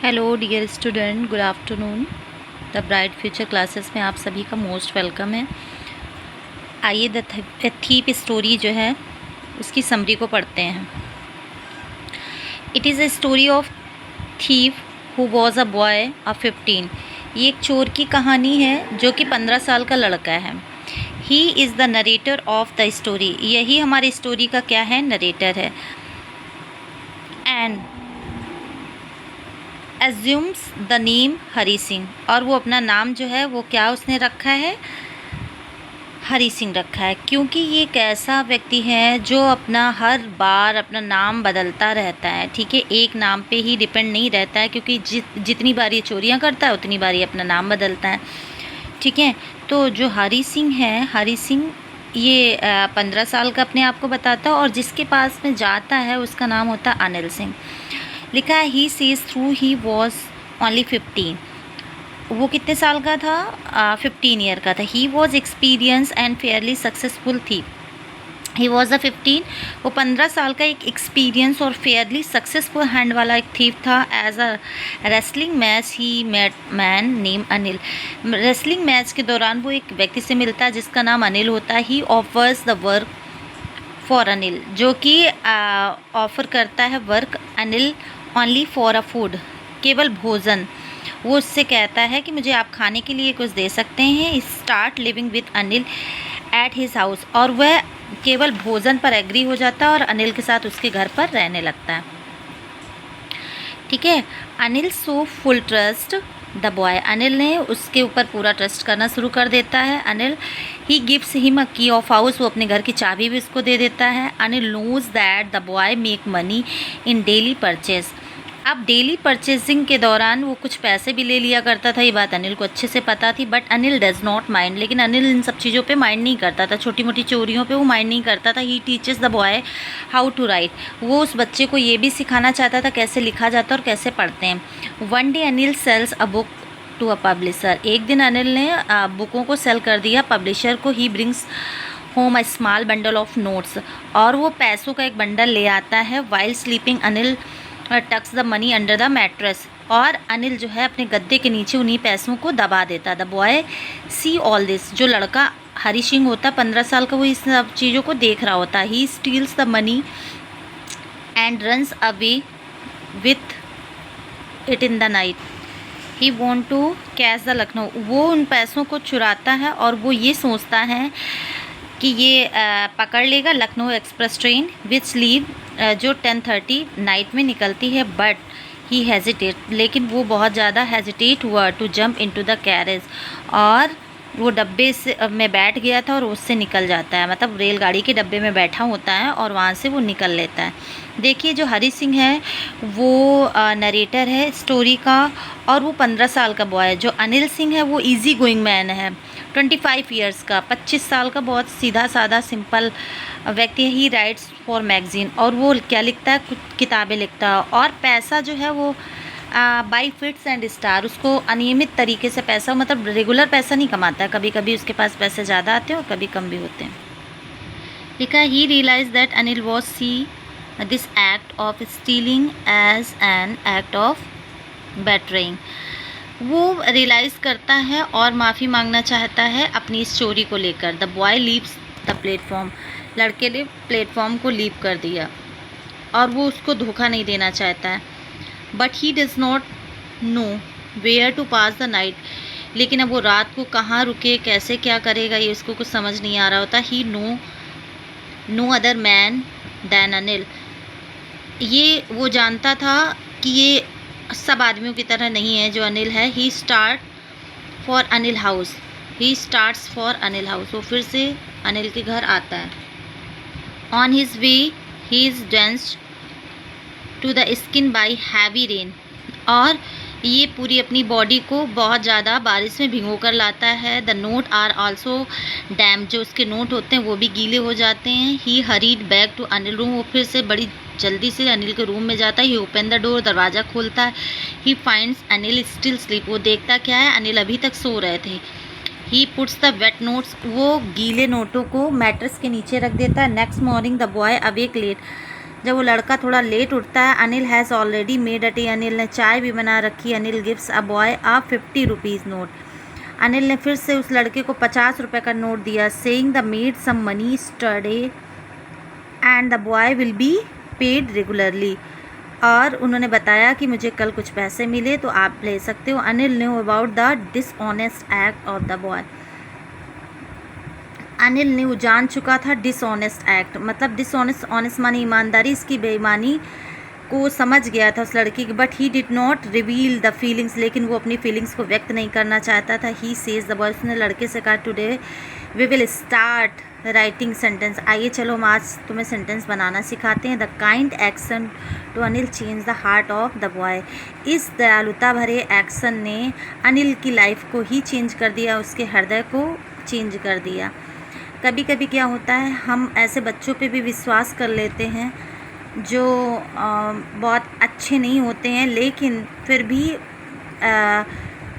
Hello dear student, good afternoon. The bright future classes में आप सभी का मोस्ट वेलकम है। आइए द थीप स्टोरी जो है उसकी समरी को पढ़ते हैं। It is a story of thief who was a boy of 15। ये एक चोर की कहानी है जो कि 15 साल का लड़का है। He is the narrator of the story. यही हमारी स्टोरी का क्या है, नरेटर है। And assumes the name Hari Singh. और वो अपना नाम जो है वो क्या उसने रखा है, हरी सिंह रखा है, क्योंकि ये एक ऐसा व्यक्ति है जो अपना हर बार अपना नाम बदलता रहता है। ठीक है, एक नाम पे ही डिपेंड नहीं रहता है, क्योंकि जितनी बार ये चोरियां करता है उतनी बार ये अपना नाम बदलता है। ठीक है, तो जो हरी सिंह है, हरी सिंह ये 15 साल का अपने आप को बताता है, और जिसके पास में जाता है उसका नाम होता है अनिल सिंह। लिखा है he sees through he was only 15। वो कितने साल का था, 15 ईयर का था। He was experience and fairly successful थी। ही वॉज अ 15, वो 15 साल का एक एक्सपीरियंस और फेयरली सक्सेसफुल हैंड वाला एक थीफ था। As a wrestling match he met man name Anil. Wrestling match के दौरान वो एक व्यक्ति से मिलता है जिसका नाम अनिल होता है। He offers the work for Anil, जो कि ऑफ़र करता है work Anil only for a food, केवल भोजन। वो उससे कहता है कि मुझे आप खाने के लिए कुछ दे सकते हैं। Start living with Anil at his house, और वह केवल भोजन पर एग्री हो जाता है और अनिल के साथ उसके घर पर रहने लगता है। ठीक है, Anil so full trust the boy. Anil ने उसके ऊपर पूरा ट्रस्ट करना शुरू कर देता है। Anil he gives him a की ऑफ हाउस, वो अपने घर की चाबी भी उसको दे देता है। Anil knows that the boy make money in daily purchase. अब डेली परचेजिंग के दौरान वो कुछ पैसे भी ले लिया करता था, ये बात अनिल को अच्छे से पता थी। But Anil does not mind, लेकिन अनिल इन सब चीज़ों पे माइंड नहीं करता था, छोटी मोटी चोरियों पे वो माइंड नहीं करता था। He teaches the boy how to write, वो उस बच्चे को ये भी सिखाना चाहता था कैसे लिखा जाता है और कैसे पढ़ते हैं। One day Anil sells a book to a publisher. एक दिन अनिल ने बुकों को सेल कर दिया पब्लिशर को। He brings home a small bundle of notes, और वो पैसों का एक बंडल ले आता है। While sleeping Anil tucks the money under the mattress, और अनिल जो है अपने गद्दे के नीचे उन्हीं पैसों को दबा देता। The boy see all this, जो लड़का हरी सिंह होता 15 साल का, वो इस सब चीज़ों को देख रहा होता। He steals the money and runs away with it in the night. He want to catch the Lucknow, वो उन पैसों को चुराता है और वो ये सोचता है कि ये पकड़ लेगा Lucknow express train which leave जो 10:30 नाइट में निकलती है। बट ही हेजिटेट, लेकिन वो बहुत ज़्यादा हेजिटेट हुआ to jump into the carriage, और वो डब्बे से में बैठ गया था और उससे निकल जाता है। मतलब रेलगाड़ी के डब्बे में बैठा होता है और वहाँ से वो निकल लेता है। देखिए, जो हरी सिंह है वो नरेटर है स्टोरी का, और वो 15 साल का बॉय है। जो अनिल सिंह है वो इजी गोइंग मैन है, 25 ईयर्स का, 25 साल का, बहुत सीधा साधा सिंपल व्यक्ति है। ही राइट्स फॉर मैगजीन, और वो क्या लिखता है, कुछ किताबें लिखता है। और पैसा जो है वो बाई फिट्स एंड स्टार, उसको अनियमित तरीके से पैसा, मतलब रेगुलर पैसा नहीं कमाता है। कभी कभी उसके पास पैसे ज़्यादा आते हैं और कभी कम भी होते हैं। लिखा he realize that Anil was see this act of stealing as an act of bettering. वो रियलाइज़ करता है और माफ़ी मांगना चाहता है अपनी इस चोरी को लेकर। The boy leaves the platform, लड़के ने प्लेटफॉर्म को लीव कर दिया और वो उसको धोखा नहीं देना चाहता है। But he does not know where to pass the night, लेकिन अब वो रात को कहाँ रुके, कैसे क्या करेगा, ये उसको कुछ समझ नहीं आ रहा होता। He no other man than Anil, ये वो जानता था कि ये सब आदमियों की तरह नहीं है जो अनिल है। He starts for Anil house, वो फिर से अनिल के घर आता है। On his way he is drenched to the skin by heavy rain, और ये पूरी अपनी बॉडी को बहुत ज़्यादा बारिश में भिगो कर लाता है। The note are also damp, जो उसके नोट होते हैं वो भी गीले हो जाते हैं। He hurried back to Anil room, वो फिर से बड़ी जल्दी से अनिल के रूम में जाता है। ही ओपन द डोर, दरवाज़ा खोलता है। He finds Anil still sleep, वो देखता क्या है, अनिल अभी तक सो रहे थे। He puts the wet notes, वो गीले नोटों को मैट्रेस के नीचे रख देता है। Next morning the boy awake late, जब वो लड़का थोड़ा लेट उठता है, Anil has already made a tea, Anil ने चाय भी बना रखी। Anil gives a boy a 50 rupees note, Anil ने फिर से उस लड़के को 50 रुपये का नोट दिया। Saying the made some money yesterday and the boy will be paid regularly, और उन्होंने बताया कि मुझे कल कुछ पैसे मिले तो आप ले सकते हो। Anil knew about the dishonest act of the boy, Anil new जान चुका था डिसऑनेस्ट एक्ट मतलब डिसऑनेस्ट, ऑनेस्ट मानी ईमानदारी, इसकी बेईमानी को समझ गया था उस लड़की की। But he did not reveal the feelings, लेकिन वो अपनी फीलिंग्स को व्यक्त नहीं करना चाहता था। ही सेज द बॉय, उसने लड़के से कहा today we will start writing sentence, आइए चलो हम आज तुम्हें सेंटेंस बनाना सिखाते हैं। The kind action to Anil change the heart of the boy, इस दयालुता भरे एक्शन ने अनिल की लाइफ को ही चेंज कर दिया, उसके हृदय को चेंज कर दिया। कभी कभी क्या होता है, हम ऐसे बच्चों पे भी विश्वास कर लेते हैं जो बहुत अच्छे नहीं होते हैं, लेकिन फिर भी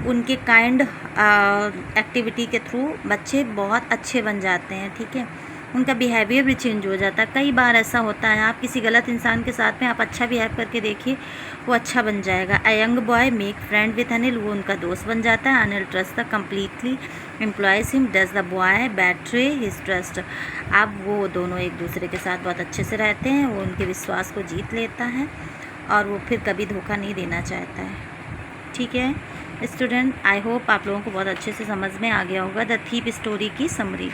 उनके काइंड एक्टिविटी के थ्रू बच्चे बहुत अच्छे बन जाते हैं, ठीक है, उनका बिहेवियर भी चेंज हो जाता है। कई बार ऐसा होता है, आप किसी गलत इंसान के साथ में आप अच्छा बिहेव करके देखिए, वो अच्छा बन जाएगा। A young boy make friend with Anil, वो उनका दोस्त बन जाता है। Anil trust the completely employees him, does the boy betray his trust, अब वो दोनों एक दूसरे के साथ बहुत अच्छे से रहते हैं, वो उनके विश्वास को जीत लेता है और वो फिर कभी धोखा नहीं देना चाहता है, ठीक है स्टूडेंट। आई होप आप लोगों को बहुत अच्छे से समझ में आ गया होगा द थीप स्टोरी की समरी।